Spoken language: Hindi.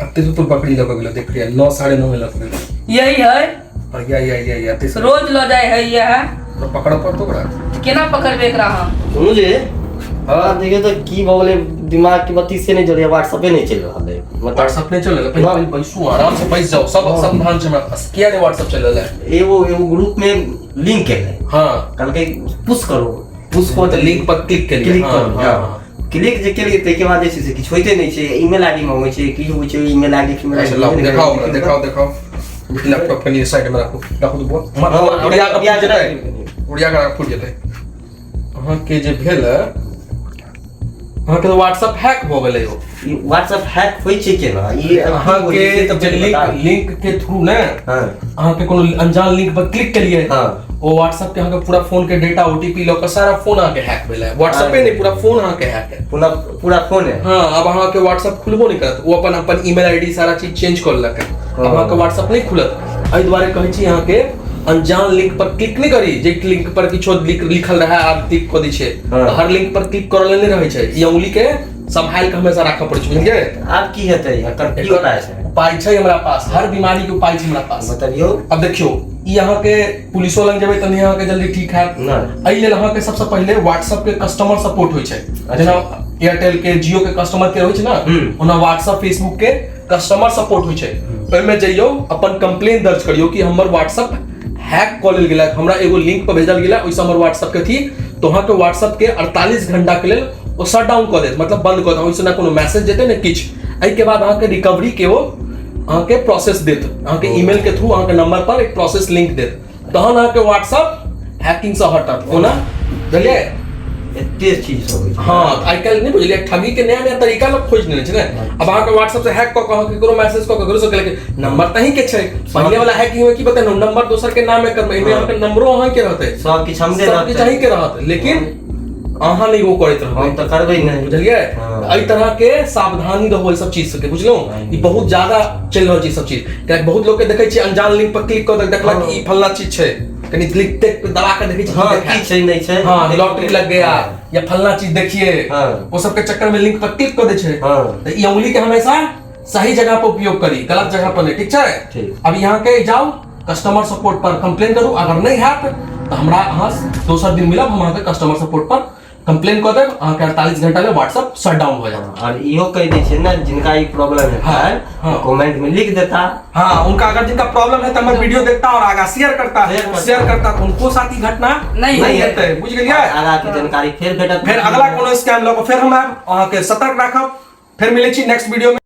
तेरे तो बकरी लग गेलो देख रही है 9 9:30 में लग गेलो यही है और या तेरे रोज लो जाए है ये है तो पकड़ पर तो बड़ा केना पकड़बे एकरा हम सुनू जे हाँ देखिए तो की बोले दिमाग की बत्ती से नहीं जल रही व्हाट्सएप पे नहीं चल रहा है मतलब व्हाट्सएप नहीं चलेगा पहले बैसू आराम से बैस जाओ सब सावधान से मैं किया ने व्हाट्सएप चल रहा है एगो ग्रुप में लिंक है हां कल के पुश करो पुश उसको तो लिंक पर क्लिक करिए क्लिक करो हां क्लिक जे केलिए ते के बाद जे छै किछ होइते नहीं छै ईमेल आईडी मांगे छै की होय छै ईमेल आईडी फीमेल आईडी दिखाओ लैपटॉप के नीचे साइड में रखो रखो तो बहुत उड़िया का फूट जाता है हां के जे भेल हां के व्हाट्सएप हैक हो गेलै हो व्हाट्सएप हैक होय छै केना ई अहाँ के तब लिंक के थ्रू ना हां अहाँ के कोनो अनजान लिंक पर क्लिक करिए हां वो व्हाट्सएप के अहाँ के पूरा फोन के डेटा ओटीपी लो का सारा फोन अहाँ के हैक भेल है व्हाट्सएप पे नहीं पूरा फोन अहाँ के हैक है पूरा फोन है हां अब अहाँ के व्हाट्सएप खुलबो नहीं करत वो अपन ईमेल आईडी सारा चीज चेंज कर लक अब अहाँ के व्हाट्सएप नहीं खुलत एहि द्वारे कहै छी अहाँ के अनजान लिंक पर क्लिक नहीं करी जे लिंक पर किछो लिखल रहा आप क्लिक कर दी छै हर लिंक पर क्लिक करल नहीं रहै छै ई उंगली के संभाल के हमेशा राखऽ पड़ै छै बुझलियै आब की हेतै एकर की उपाय छै उपाय छै हमरा पास हर बीमारी के उपाय छै हमरा पास बताइयो अब देखियो ई अहाँ के पुलिसो लग जेबै तनी अहाँ के जल्दी ठीक है नहीं एहि लेल अहाँ के सबसे पहले व्हाट्सएप के कस्टमर सपोर्ट होय छै जेना एयरटेल के जियो के कस्टमर केयर होय छै ना ओना व्हाट्सएप फेसबुक के कस्टमर सपोर्ट होय छै ओइमे जइयो अपन कंप्लेन दर्ज करियो कि हमर व्हाट्सएप हैक कॉल गेला हमरा एगो लिंक पर भेजल गेला ओइसे हमर व्हाट्सएप के थी तो अहाँ के व्हाट्सएप के 48 घंटा के लेल वो शट डाउन कर देत मतलब बंद कर देत ओइसे ना कोनो मैसेज जेते ने किछ एहि के बाद अहाँ के रिकवरी के वो अहाँ के प्रोसेस देत अहाँ के ईमेल के थ्रू अहाँ के नंबर पर एक प्रोसेस लिंक देत तहन अहाँ के व्हाट्सएप हैकिंग से हटत ओना बुझलियै एते चीज होय छै हां आई काल नहीं बुझलियै ठगी के नया नया तरीका लोग खोज लेने छै ने अब अहाँ के व्हाट्सएप से हैक क के अहाँ के ककरो मैसेज क के ककरो से के नंबर तही के छै पहले वाला हैकिंग में की पता नंबर दोसर के नाम में करबै एमे अहाँ के नंबरो अहाँ के रहतै सब किछ हम दे सब किछ अहीं के रहत लेकिन अहाँ नहीं वो करैत रहबै हम त करबै नहीं बुझलियै एहि तरह के सावधानी रहो सब चीज से बुझलौ ई बहुत ज्यादा चल रहल छै सब चीज किया बहुत लोग के देखै छी अनजान लिंक पर क्लिक क देखला कि ई फलना चीज छै कनी क्लिक टेक पे दबा के देखै छी हां की छै नहीं छै हां लॉटरी लग गया या फलना चीज देखिए वो सब के चक्कर में लिंक पर क्लिक कर दे छै तो ई उंगली के हमेशा सही जगह पर उपयोग करी गलत जगह पर नहीं ठीक छै अब यहां के जाओ कस्टमर सपोर्ट पर कंप्लेन करू अगर नहीं हैत तो हमरा अहाँ दोसर दिन मिलब हम अहाँ के कस्टमर सपोर्ट पर कंप्लेन कर देब अहाँ के 48 घंटा में व्हाट्सएप शट डाउन हो जाएगा और इहो कह दै छै ना जिनका ई प्रॉब्लम है कमेंट में लिख देता हाँ उनका अगर जिनका प्रॉब्लम है तो मैं वीडियो देखता और आगे शेयर करता तो उनको साथ ही घटना नहीं होते बुझ गेलियै आगा की जानकारी फिर भेटत फिर अगला कोनो स्कैम ल के फिर हम अहाँ के सतर्क राखब फिर मिलै छी नेक्स्ट वीडियो में।